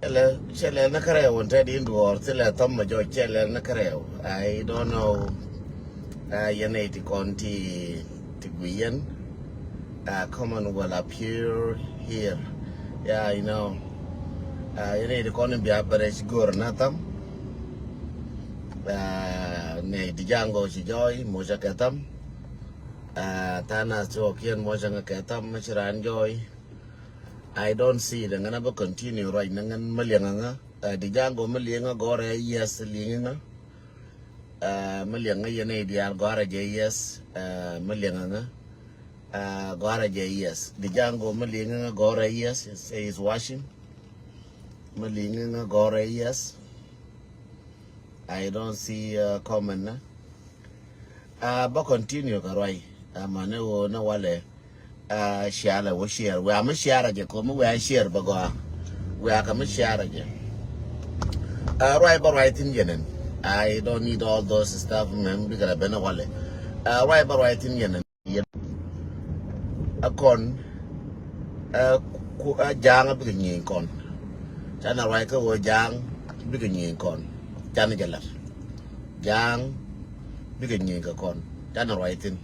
Chele nakare wanted indoor till a thumb major chele nakare. I don't know. Yanate Conti Tiguian. Common will appear here. Yeah, you know. You need to call him Biabarech Gurnatham. Ne Django Shijoy, Mojakatam. Tana Jokian Mojangakatam, Machiran Joy. I don't see the Ganaba continue right Nangan Malianga. Django Malianga Gore, yes, Linganga. Malianga Yanadian Gora J.S. Malianga. Gora J.S. Django Malianga Gora, yes, says washing. Malinga Gore, yes. I don't see comment. But continue, Karai. Mane no wale. Share we share. We am share again. Come we share bago. We are come share again. Right, but right in Yemen. I don't need all those stuff. Because I been a wale. Right, but right in Yemen. A con. Jang a big con. Chana right go jang. Big con. Chana jalar. Jang. Big con. Chana right in.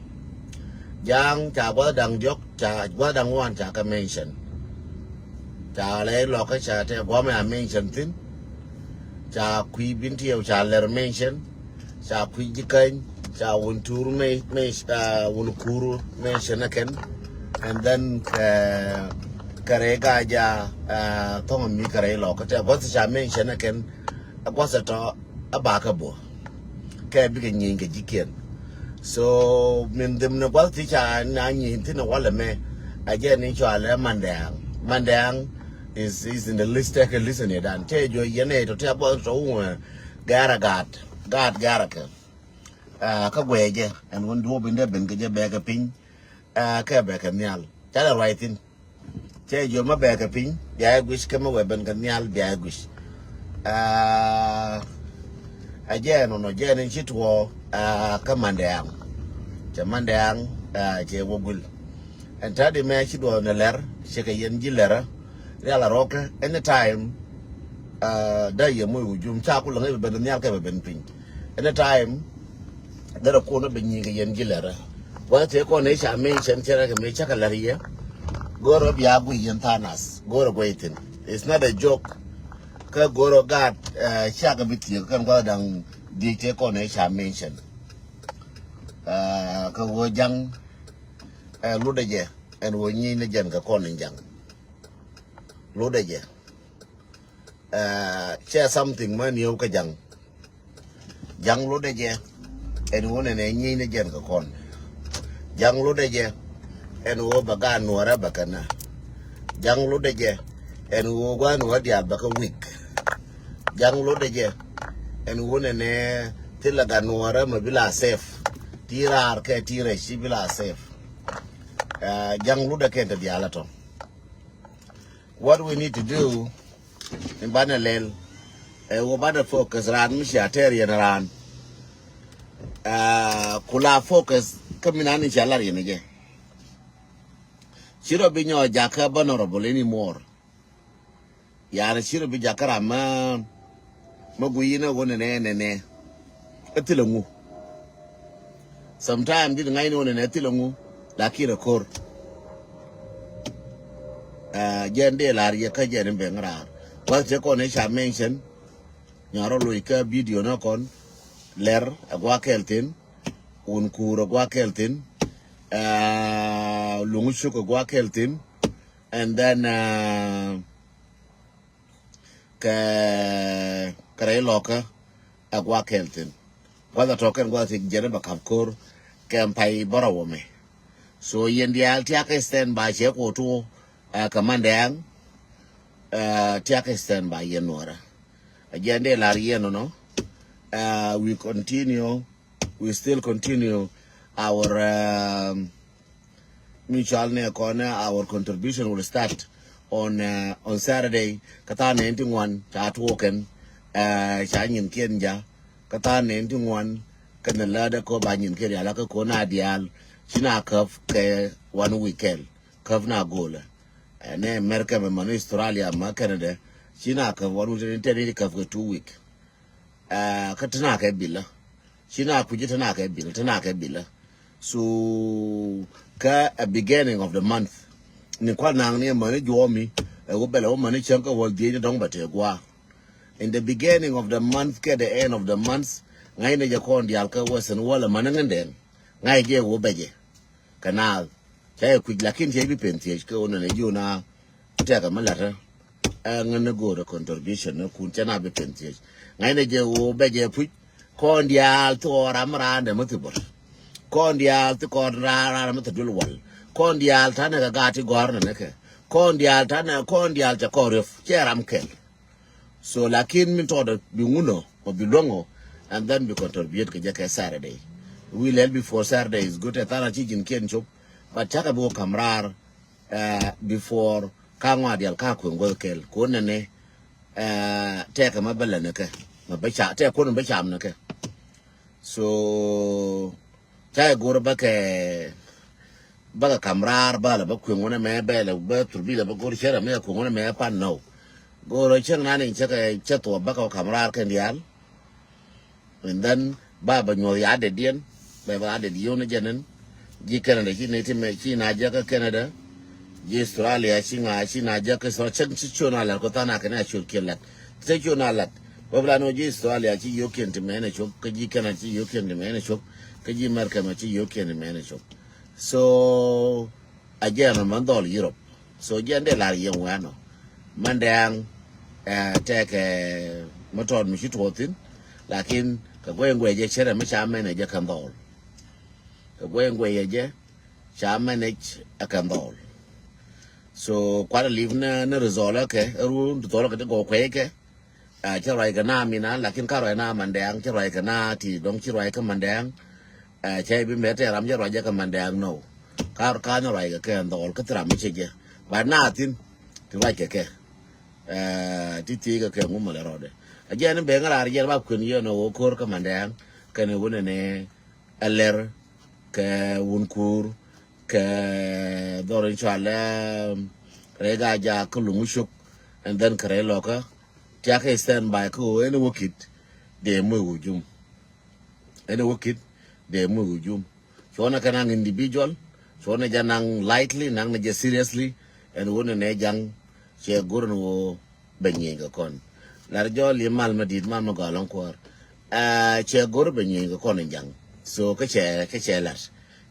Giang cha quá đằng dốc cha quá đằng ngoan cha cái mention cha lấy lo cái cha thế quá mày mention tin cha quý biến thiêu cha lờ mention cha quý gì kênh cha un tour me un kuru mention again and then kare ga ja thong mi kare lo cái cha quá cha mention again quá sa to abaka bo cái bị cái nhìn cái gì kiện. So min them no quality cha na yin tin wala me again in chale mandang is in the list take a listen it and tell you yene to tell about so garagat garaka ka gweje and when do bin de ben ke be ka pin ka be ka nyal cha right in tell you ma be ka pin ya gwish ka ma we ben ka nyal ya gwish again no again in chitwo ka mandang cha mandang che wogul and tadi me chidwo na ler che ka yen jilera yala roka anytime da ye mo ujum cha ku langai ben nyal ka ben pin anytime da ko no ben yin yen jilera wa te ko ne cha me chen chera ka me cha ka lariya goro bia gu yen tanas goro gwaitin it's not a joke ka goro gat cha ka biti kan ga dang di te ko ne cha mention ka wo jang lu de je en wo nyi ne jen ka kon jang lu de je share something man yo ka jang lu de je en wo ne nyi ne jen ka kon jang lu de je en wo baga nuara bakana jang lu de je en wo gwa no dia baka week jang lu de je en wo ne tilaga nuara mabila safe tirar ke tire shibila safe jang luda ke de alato. What we need to do in banalel we bada focus ran mishateri ran kula focus kamina ni chalari yenege shiro binyo jaka honorable anymore yara shiro bi jakara ma maguyina wona ne atilangu sometimes did ngai no ne tilangu lakira kor jende lari ka jere bengra wa te ko ne sha mention nyaro loika video no kon ler agwa keltin un kuro gwa keltin lungu shuko gwa keltin and then kare loka agwa keltin whether token was in Jereba Kapkor, Campai Borawome. So Yendial Tiaka stand by Cheko to Commandang Tiaka stand by Yenora. Again, de Lariano, no? We still continue our mutual near corner, our contribution will start on Saturday, Kata 91, Chat Woken, Shanyin Kenja. Kata 91 kana lada ko banyin kiri alaka ko na dial china kaf ke 1 weekend kaf na gola ne America me mano Australia ma Canada China ka waru interi ka for 2 week ka tana ka bila China ku ji tana ka bila so ka a beginning of the month ni kwa nang ni mane jomi go bela mane chanka wol di dong bate gwa in the beginning of the month ke the end of the month ngai ne ja kon dial ka wasen wala mane ngenden ngai ge go beje kanal chai ku lakin chai bi pentie ko ona ne juna ta ka malata ngane go the contribution na kun chana be pentie ngai ne je wo beje pu kon dial to ramra de mutubor kon dial to kon ra mutudul wal kon dial tane ga gati gorna neke kon dial tane kon dial ta koref cheram kel so lakin min to do bi nguno o bi longo and then we contribute ke jake Saturday we will before Saturday is good at ana chijin ken chop but chaka bo kamrar before kangwa dial ka ku ngol kel ko nene te ka mabala neke mabacha te ko no bacham neke so tay gor ba ke baga kamrar bala ba ku ngone me bele ba turbi la ba gor chera me ku ngone me pan no goro chen na ni chaka chato ba ka kamrar ken dial and then baba nyo ya de dien ba de dio ne jenen ji Canada ji ne time ji na ja ka Canada ji Australia ji na ja ka so chen chi chona la ko ta na ka na chur kelat se chona lat ba bla no ji Australia ji yo ken te me ne chok ka ji Canada ji yo ken te me ne chok ka ji America ma ji yo ken te me ne chok so again man dol Europe so jende la yen wano mandang take motor mi chitotin lakin ka gwengwe je chere me chame ne je kandol ka gwengwe je chame ne akandol so kwara live na resolve ke ru dolo ke go kweke chero ga na mina lakin karo na mandang chero ga na ti dong chero ga mandang chai bi mete ram je roja ka mandang no kar ka no rai ga ke ndol ka tra mi che ba na tin ti wa ke ti ga ke ngum le rode again be ngara je ba kun yo no kor ka mandang ka ne wona ne aler ka wunkur ka dorin chala rega ja kulumushuk and then kare loka ta ka stand by ko ene wokit de mu wujum ene wokit de mu wujum chona kana individual chona janang lightly nang na seriously and wona ne jang che gurno wo benye ga kon lar jol yimal madid mal ma galon kwar che gur benye ga kon jang so ka che lar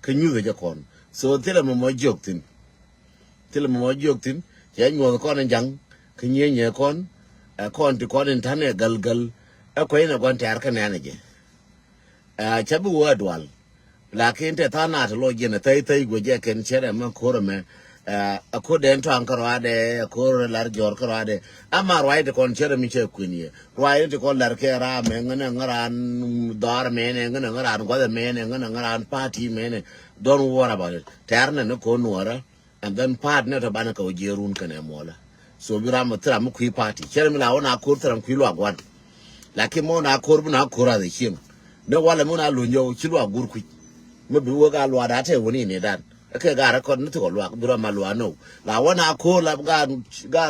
ka nyu ga kon so tele mo joktin che nyu kon jang ka nye kon kon ti kon intane galgal ko ina kon tar ka ne je chabu wadwal lakin te tana to lo jene tai go je ken chere ma korome ko den to ankaro ade ko lar jor karo ade amar wai de kon chere mi che kunie wai de kon lar ke ra me ngana ngaran dar me ne ngana ngaran go me ne ngana ngaran party me ne don't worry about it tarna ne ko nuora and then part ne to bana ko jerun kane mola so biram tra mu kui party chere mi la ona ko tra kui lo agwan lakin mo na ko bu na ko ra de chim ne wala mo na lo nyo chi lo agur kui mo bi wo ga lo ada te woni ne dan ke ga ra kon to lo biro ma lo no la wona ko la ga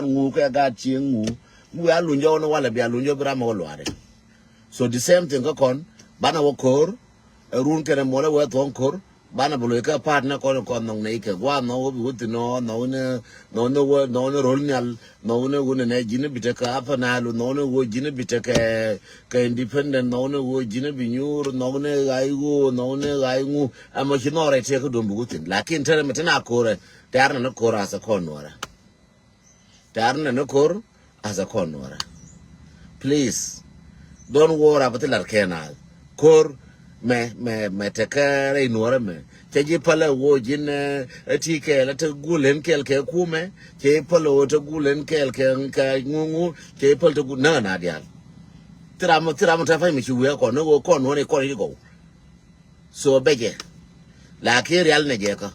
ngu ke ga chi ngu mu ya lo nyo no wala bi lo nyo bira ma lo are so the same thing ko kon bana wo kor run ke mo le wo ton kor bana bulo ka partner ko nong ne ke gwa no wo bi no ne rol nyal no ne wo ne jine bitaka apa na lo no ne wo jine bitaka ka independent no ne wo jine bi nyur no ne gai ngu ama chino re te ko dum butin lakin tere metana kore tarna no kora sa konwara tarna no kor as a konwara please don't worry about the kenal kor me tekare inore me cheji pala wo jin atike la te gulen kel ke kume che pala wo te gulen kel ke ka ngungu che pala te na dia tramo ta fa mi chuwe ko no ko no ne ko ni go so beje la ke real ne je ka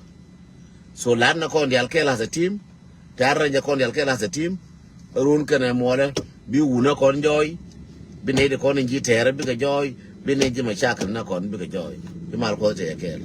so la na ko ndial ke la sa team tarra je ko ndial ke la sa team run kene mole bi wuna kon joy bi ne de ko ni tere bi ga joy bi ne ji ma chakal na kon bi ga joy bi mal ko te ke